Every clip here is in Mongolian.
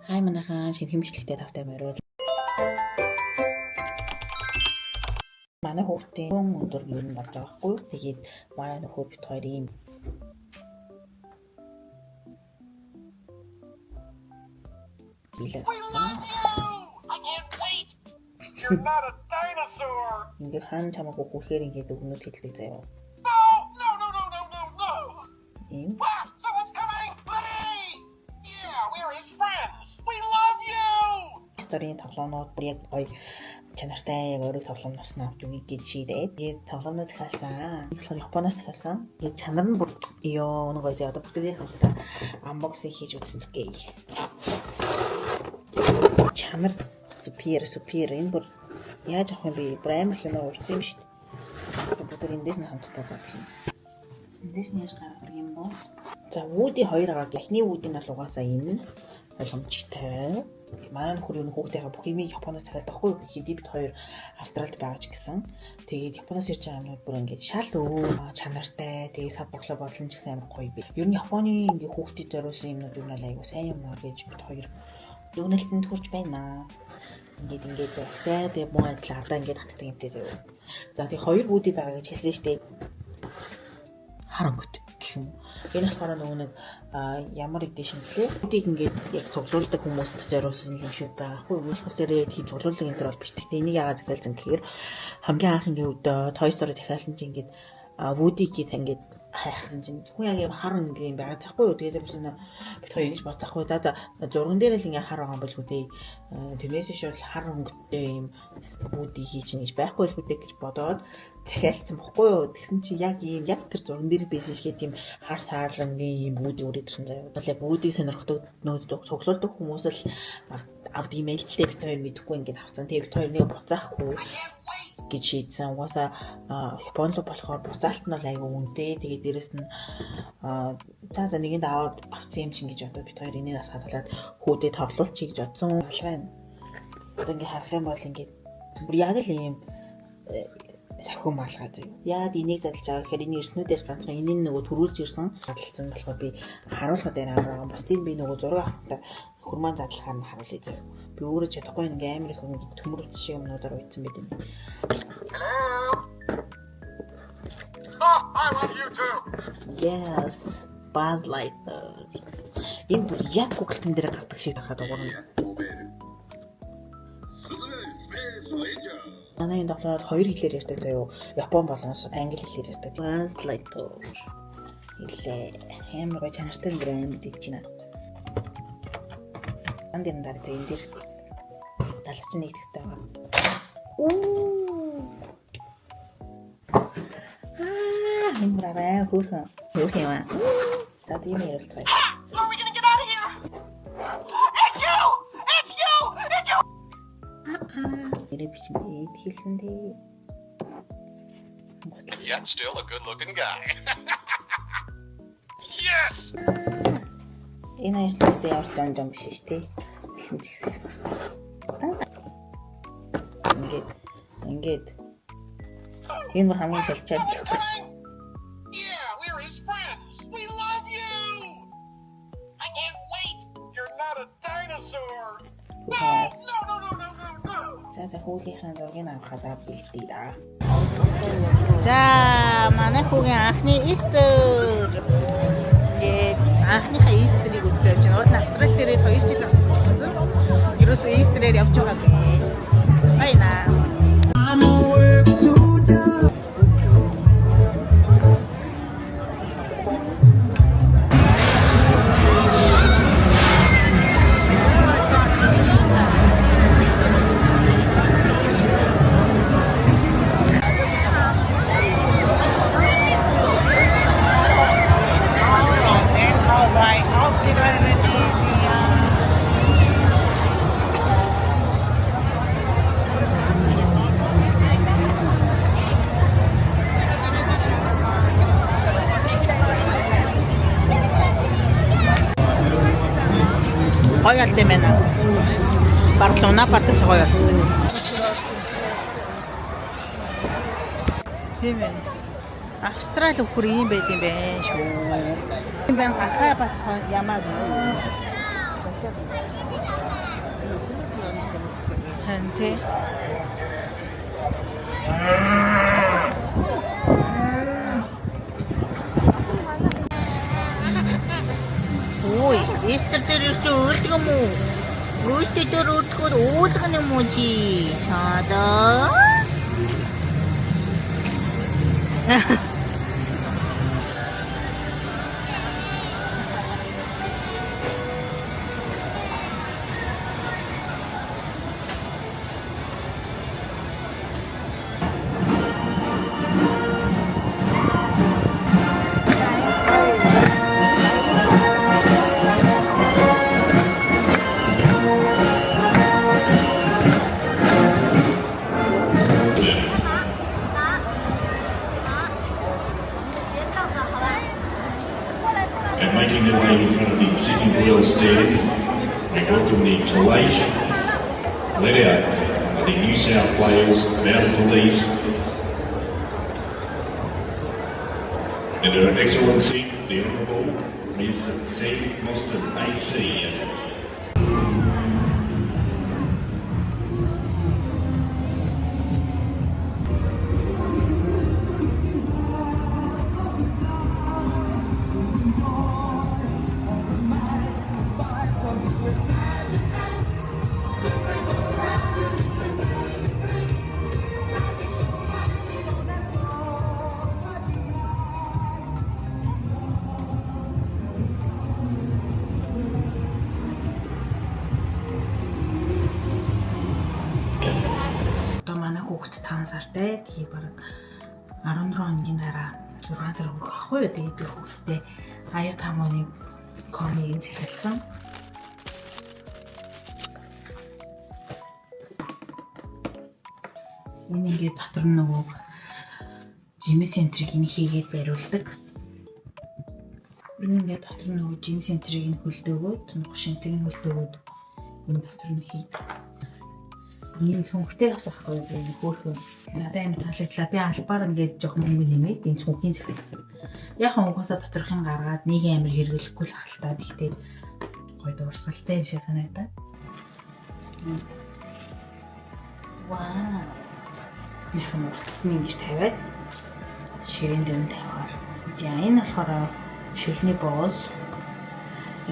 Хай манайхан шинэ хэмжлэгтэй тавтай морил. Манай хүүхдийн өндөр юу нь болж байгаа хгүй. Тэгээд манай нөхөр бит хоёр ийм билэг авсан. You're not a dinosaur. Ингээ хаан чамаагүй хүрхээр ингээд өгнөд хэллээ заяа. No. Ийм Wow, someone's coming. Hey. Yeah, we're his friends. We love you. Старийн тоглоомнууд яг гоё чанартай яг өөрийн тоглоомноос нь авч үгүй гэж шийдээд тэгээд тоглоомноо захиалсан. Их болохоор Японоос захиалсан. Тэгээд чанар нь ёо нэг гоё одоо бүгдийн хамтдаа unboxing хийж үзсэн згээ. Чанар супер энэ бүр яаж авах юм бэ? Бүр амар хэмээн урьсан юм шүү дээ. Бүгд эндээс нь хамтдаа задлаа. Эндээс нь яаж гаргадаг юм бол за Woody 2 агааг эхний Woody нь угаасаа энэ ойлгомжтой. Манай нөхөр юу хүүхдийнхээ бүх юмыг Японоос захиалдаг хгүй хэдий бит хоёр Австралид байгаа ч гэсэн. Тэгээд Японоос ирж байгаа юмнууд бүр ингээд шал өө чанартай. Тэгээд сав боглоо бодлон ч гэсэн амар гоё би. Ер нь Японы ингээд хүүхдэд зориулсан юмнууд юу нэлээ айгу сайн юм аа гэж бит хоёр дүгнэлтэнд хүрч байна. Ингээд зургтай. Тэгээд муу адил ардаа ингээд хатдаг юмтэй заяа. За тэгээд хоёр Woody байгаа гэж хэлсэн шүү дээ. Харангот гэх юм. Энэ болохоор нөгөө нэг ямар эдишн гэлээ. Woody-г ингээд яг цуглуулдаг хүмүүст зориулсан юм шиг байгаа хгүй. Үйлчлэлээрээ тийм цуглуулдаг энэ төр бол биш. Тэгтээ энийг яагаад захиалсан гэхээр хамгийн анх ингээд өдөө Toy Story захиалсан чинь ингээд Woody-г ингээд хайхсан чинь хүн яг юм хар ингээд байгаа захгүй юу. Тэгээд бас бит хоёр ингэж бодсахгүй. За зурган дээр л ингээд хар байгаа юм бол үгүй. Тэрнээс биш бол хар өнгөтэй юм Woody хийж гэж байхгүй л үгүй гэж бодоод захиалсан бохгүй юу. Тэгсэн чи яг тэр зурган дээр байсан шиг тийм хар саарлангийн юм Woody өрөөдөрсөн заяа. Одоо яг Woody сонирхдаг нөөд цуглуулдаг хүмүүс л авд имэйлтэй бит хоёр мэдэхгүй ингээд авсан. Тэгээд бит хоёр нэг буцаахгүй гэж шийдсэн. Угаасаа Японд болохоор буцаалт нь бол айгүй үнэтэй. Тэгээд дээрэс нь за нэгэнд аваад авсан юм чинь гэж одоо бит хоёр энийг бас хадгалаад хүүдээ тоглуулчих гэж бодсон байна. Одоо ингээд харах юм бол ингээд бүр яг л юм савхын маалгаа заяа. Яг энийг задлж байгаа гэхээр энэ эрснүүдээс ганцхан энэ нөгөө төрүүлж ирсэн хадгалсан болохоор би харуулхад дээр аваа. Бусдын би нөгөө зураг авахтаа хурман задлахаар нь харуулъя заяа. Би өөрөө чадахгүй ингээ амар их ингээ төмөрөвч шиг юмнуудаар уйдсан байт юм. Oh, I love you too. Yes, Buzz Lightyear. Энэ бүр яг Google-тэн дээр гардаг шиг тарахад байгаа юм. Манай энэ тоглоод хоёр хэлээр ярьдаг заяа. Япон болон англи хэлээр ярьдаг. Buzz Lightyear. Илээ амар гоё чанартай брэнд гэж байна. Андын дараа зэн дээр далгач нэг төстэй байгаа. Хэмрээ хөөрхөн юм аа. За тийм ярилцгаая. How are we gonna get out of here? It's you! Ирээ бичнэ хэлсэн дээ. Yet still a good-looking guy. Yes! Энэ хэсэгтээ ямар ч жон биш шүү дээ. Хэлсэн ч гэсэн. Ингээд энэ бүр хамгийн чалчаад гэхгүй. Yeah, we're his friends. We love you. I can't wait. You're not a dinosaur. No. За хүүгийнхээ зургийг авахадаа бэлдээ. За манай хүүгийн анхны Easter. Тэгээд анхныхаа Easter-ыг үзэж байна. Уул нь Австрали дээр 2 жил болсон ч гэсэн ерөөсөө Easter-ээр явж байгаа гэх. Баяна. Гоё алт юм байна. Барселона партас гоё алт. Тийм ээ. Австрали өхөр ийм байд юм байна шүү. Ийм байна хахаа бас ямаа. Харин тий. Ой, Easter дээр ирж уулдаг юм уу? Easter дээр уулдахад уулдаг юм уу чи? Чадаа. And making their way in front of the Sydney Wheels stand, we welcome the collation led out by the New South Wales Mounted Police and Her Excellency the Honourable Ms. C. Mostyn AC. Одоо манай хүүхэд 5 сартай. Тэгээ бараг 14 хоногийн дараа 6 сар хүрэх ахгүй юу. Тэгээ би хүүхдтэй аяа тамооны комыг захиалсан. Энэ ингээд дотор нь нөгөө жимс центрийг ин хийгээд бариулдаг. Энэ ингээд дотор нь нөгөө жимс центрийг ин хөлдөөгөөд нөгөө шинтгийг хөлдөөгөөд энэ дотор нь хийдэг. Энэ цүнхтэй бас ахгүй юу хөөхөн. Надад амар таалагдлаа. Би албаар ингээд жоох мөнгө нэмээд энэ цүнхийн захиалсан. Яг угаасаа доторх нь гаргаад нэг амар хэрэглэхгүй л ахaltaа. Гэхдээ гоё дуурсгалтай биш санагдаад. Вау. Яг нь ингэж тавиад ширэн дэм тавиаар. За энэ болохоор шүлний боол.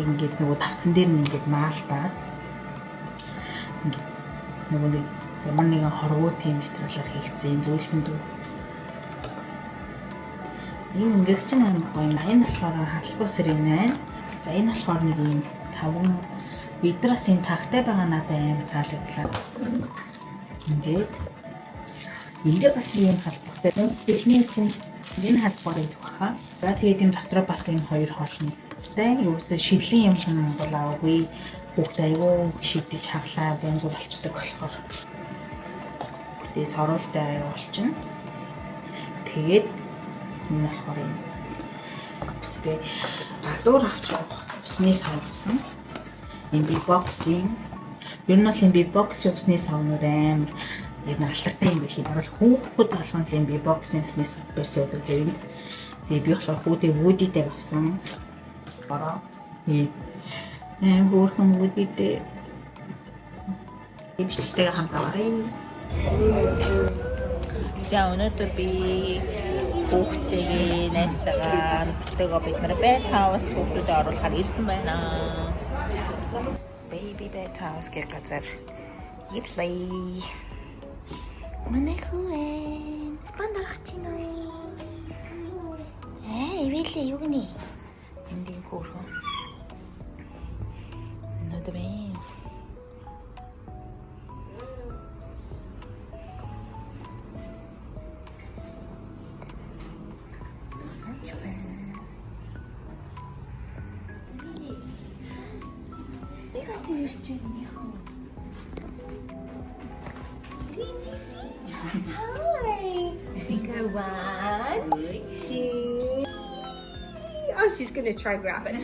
Ингээд нөгөө тавцан дээр нь ингээд наалтаад ингээд нөгөө нэг ямар нэгэн хорвоо тийм материалаар хийгдсэн зөөлхөнд. Энэ ингээд чинь амар гоё. Энэ болохоор халбаа сэрийн 8. За энэ болохоор нэг юм 5 бидрас энэ тагтай байгаа надад амар таалагдлаа. Ингээд бас ийм халбагтай. Техник чинь энэ халбаарыг тухайхаа. За тэгээд энэ дотроо бас энэ хоёр хоолны. Тэгээд юусаа шилийн юм хүн бол аваагүй. Бүгд аягүй шидэж хаглаа бэнгүү болчдөг болохоор. Тэгээд соролтой аяа болчихно. Тэгээд энэ болохоор юм. Тэгээд галуур авч усны сав авсан. Энэ би боксинг. Ер нь бол энэ би бокс усны савнууд амар энэ алтартай юм биш. Барал хүүхэд болгон л энэ би боксинг усны сав барьж өгдөг зэрэг. Тэгээд би болохоор хүүтэй вүүдитэй авсан. Бараа. Хөөрхөн үдийтэй ивчлэлтэйгээ хамтаарай. За өнөөдөр би хүүхдтэйгээ найзтайгаа нөхдөйгөө бид нар Bed House хүүхдүүдэд оруулахаар ирсэн байна. Baby Bed House гэх газар ирлээ. Манай хүүэн спандарах чинь аа. Ивэлээ юу гэнэ? Эндийн хөөрхөн the main. 내가 들을 수 있니? Hi. Go 1, 2. Oh, she's gonna try grab it.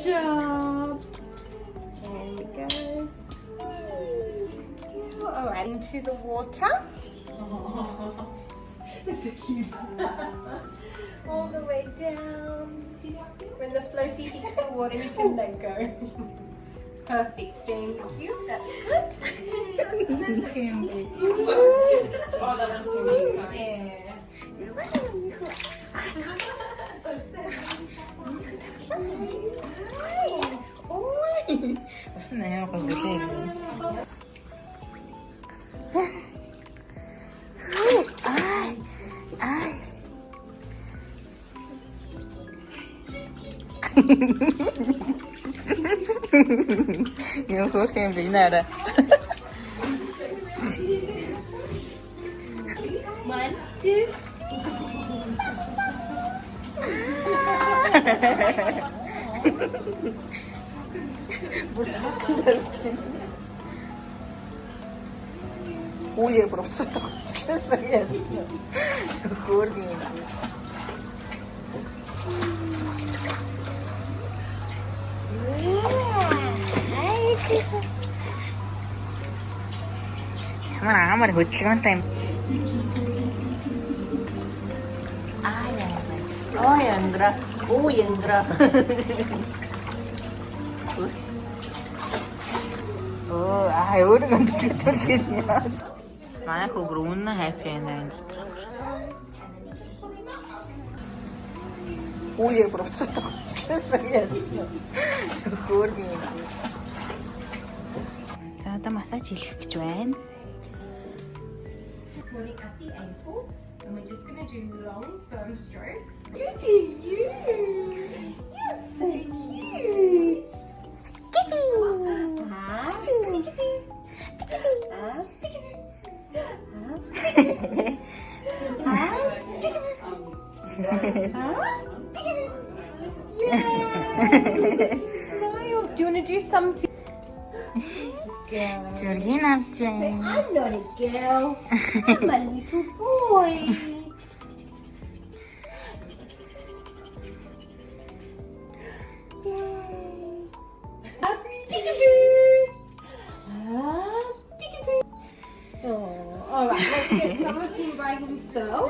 Job. There we go. Oh, adding to the water. Oh, that's so cute. All the way down. When the floaty hits the water, you can let go. Perfect, thank you. That's good. Бас наяа гоё үлээ. Юу хөөх юм бэ наараа. 1, 2. Ууя просто тасчлаа яа. Хөөргий юм. Амар хөдөлгөөнтэй юм. Яндра. Оо яндра. Өөрийгөө төлөвлөж яа. Манай хөгөр үнэн хайп байна энэ дотор. Ууя просто тасчлаа яа. Хөөргий юм. За одоо массаж хийх гэж байна. Morning at the ankle, and we're just going to do long, firm strokes. Look at you! You're so cute! Smiles. Do you want to do something? Зургийн авчаа. I'm not a girl. I'm a little boy. All right, let's get some of him by himself.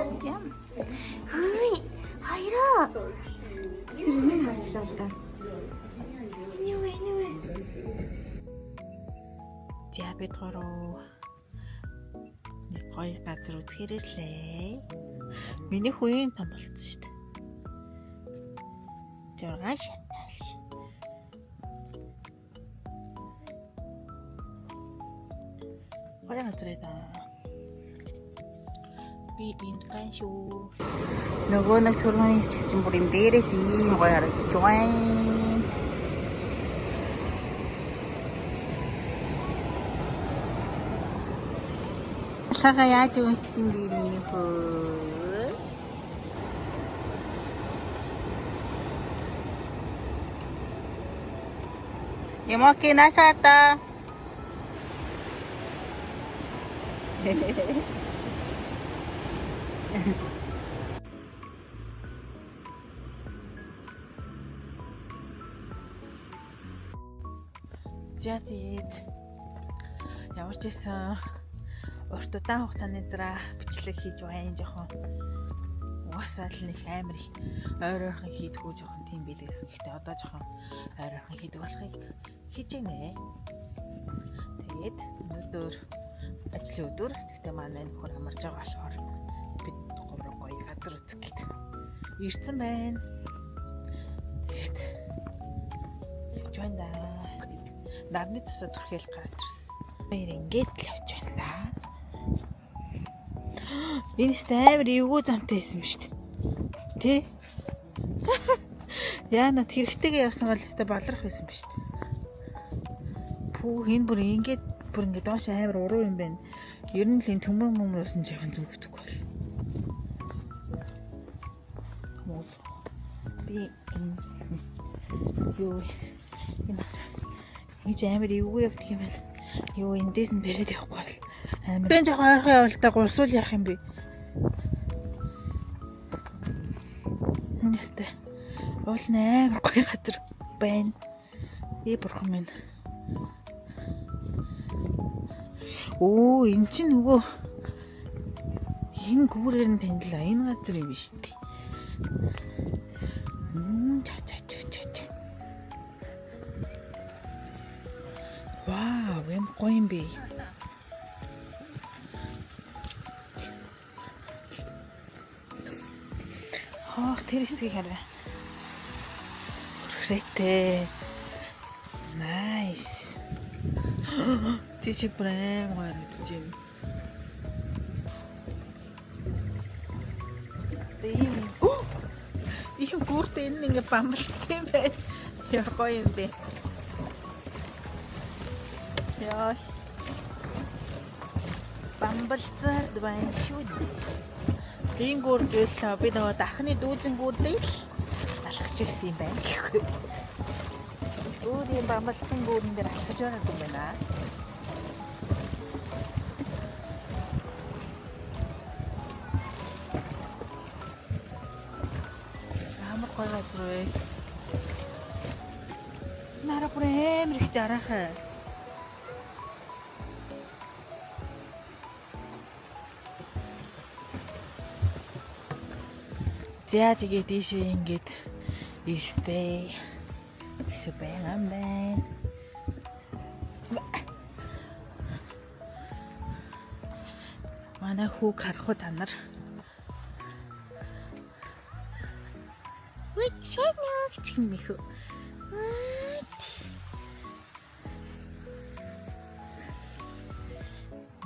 Хайраа. So cute. Миний харслаа л да. За бид гурав нэг гоё газар үзэхээр ирлээ. Миний хүүн том болсон шүү дээ. 6 шатаалш. Гоё газар ээ. Би энд ган шүү. Нөгөө нэг төрөний чигчин бүр юм дээрээс ийм гоё харагдаж байна. Сага яаж унсч юм бэ миний хөө? Ямаки насарта. За тэгээд ямар ч байсан урт удаан хугацааны дараа бичлэг хийж байна жоохон угаасаа л нэг амар их ойройхон хийдгүү жоохон тийм билээс. Гэхдээ одоо жоохон ойройхон хийдэг болохыг хийж гинэ. Тэгээд өнөөдөр ажлын өдөр. Гэхдээ манай нөхөр амарч байгаа болохоор бид гурав гоё газар үзэх гээд ирсэн байна. Тэгээд явж байна да. Нарны тусаа түрхэл гарч ирсэн. Баяр ингээд л явж байна да. Энэ амар эвгүй замтай байсан юм шүү дээ. Тэ? Яна тэрхтэйгээ явсан бол өстой болрох байсан юм шүү дээ. Пүү хин бүр ингээд доош амар уруу юм байна. Ер нь л энэ төмөр мөмрөөс нь жоохон зүгтдэг бол. Би юу энэ амар эвгүй явдаг юм байна. Юу эндээс нь бэрээд явахгүй бол амар. Тэн жоохон ойрхон явалтаа гурсуул яах юм бэ? Нэстэ. Уул амар гоё газар байна. Ий бурхан минь. Оо, эн чинь нөгөө энэ гүүрээр нь танилаа. Энэ газар юм биш үү? Вау, юм гоё юм бэ. Тэр хэсгийг хараа. Хүрхрээтэй. Nice. Тийч брэм гоё гэж юм. Ийм гүртэй энэ ингээ бамбалцтай юм байна. Яа гоё юм бэ. Яа. Бамбалцаад байна шүү дээ. Ийм гүр гээл би нөгөө дахны дүүжин гүрлээ л алхаж ирсэн юм байна гэхгүй. Өөрийн бамбалцсан гүрэн дээр алхаж байгаа юм байна. Амар гоё газар вэ. Нара бүр амар их жарахаа. За тэгээ дээшээ ингээд стay super амбай. Манай хүүг харах уу та нар? Үгүй шанаа гэх юм их үү?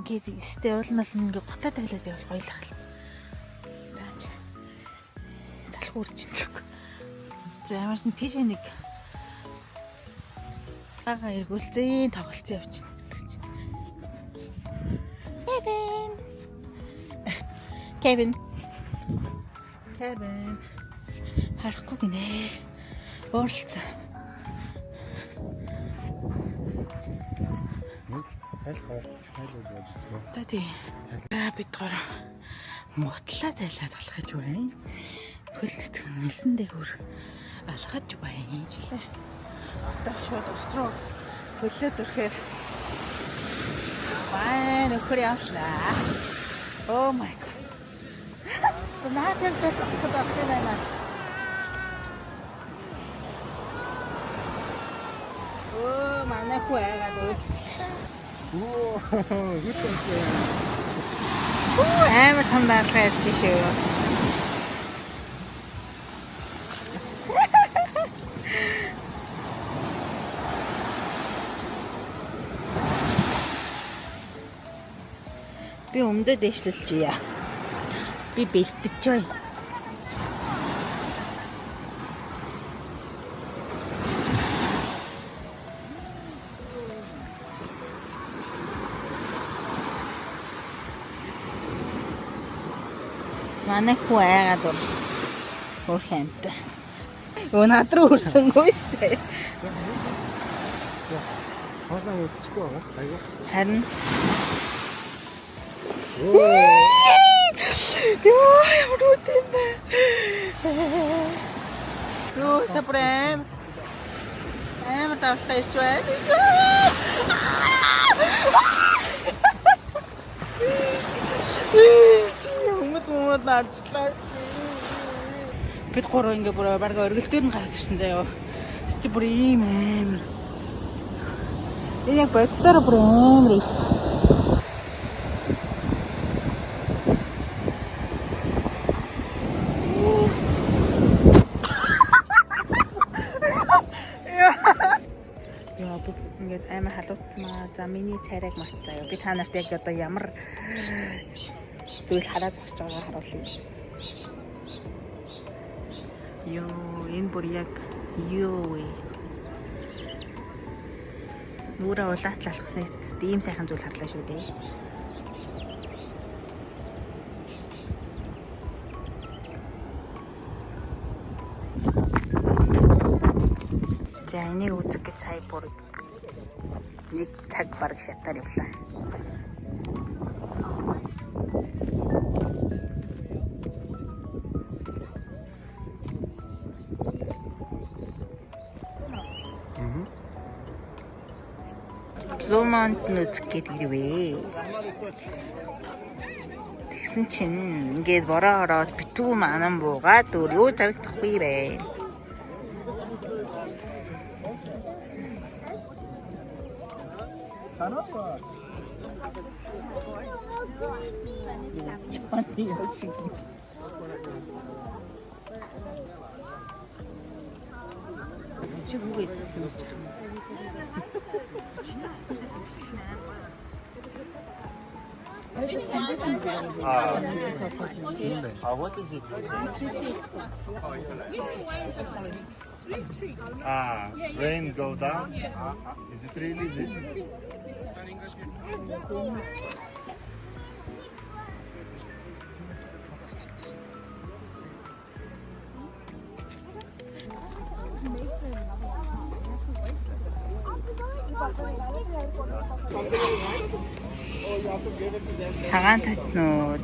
Ингээд стay уулнал ингээд гутаа таглаад явах гоё л хэл. Үржинлэг. За ямарсан тийш нэг ага эргүүлцэн тоглолцсон явчих. Kevin. Харахгүй гинэ. Уурлцаа. Тати. Бид гоор мотлаа тайлаад болох гэж байна. Хөлт нэлсэн дээгүүр алхаж байна жилээ. Одоо шууд ус руу хөлөөд өрхөөр баа нөхөр явшлаа. Oh my god. Наатай тасдаг байна. Оо манай хүү яагаад вэ? Хүтэнсээ. Амар тандаа хайрч шүү. Би өмдөө дэвшлүүлчихье. Би бэлтгэж байна. Манай хүү айгаад уур хэмтэй. Өө над руу өрсөнгөө штэ. Хоолоо өччихөө байгаа. Харин Яа, ямар үгүй юм бэ? Юу, сапрэм. Амар тавлаа ирж байна. Өмд нарчлаа. Бид гурав ингээ бүр барга өргөлтөөр нь гараад ирсэн заяа. Чи бүр ийм амар. Яг боддоор бүр амар. Ингээд амар халуутсан маа. За миний цайраг мартаа. Би та нарт яг одоо ямар зүйл хараа зогсож байгааг харуулъя. Йоо, энэ бүр яг юу вэ? Нүрээ улаатлалхсан ийм сайхан зүйл харлаа шүү дээ. За энийг үзэх гэж сая бүр нэг цаг бараг шатаар явлаа. Зуманд нүцэх гээд ирвээ. Тэгсэн чинь ингээд бороо ороод битүү манан буугаад өөр тарагдахгүй байна. Японы яшиг. Чи бүгд тэмэрч байгаа. What is it? Train go down. Is it really this? Цагаан татнууд.